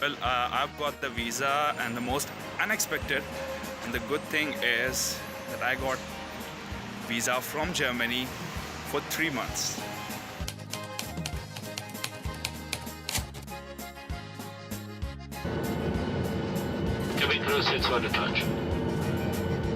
Well, I've got the visa and the most unexpected and the good thing is that I got visa from Germany for 3 months.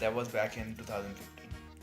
that was back in 2015.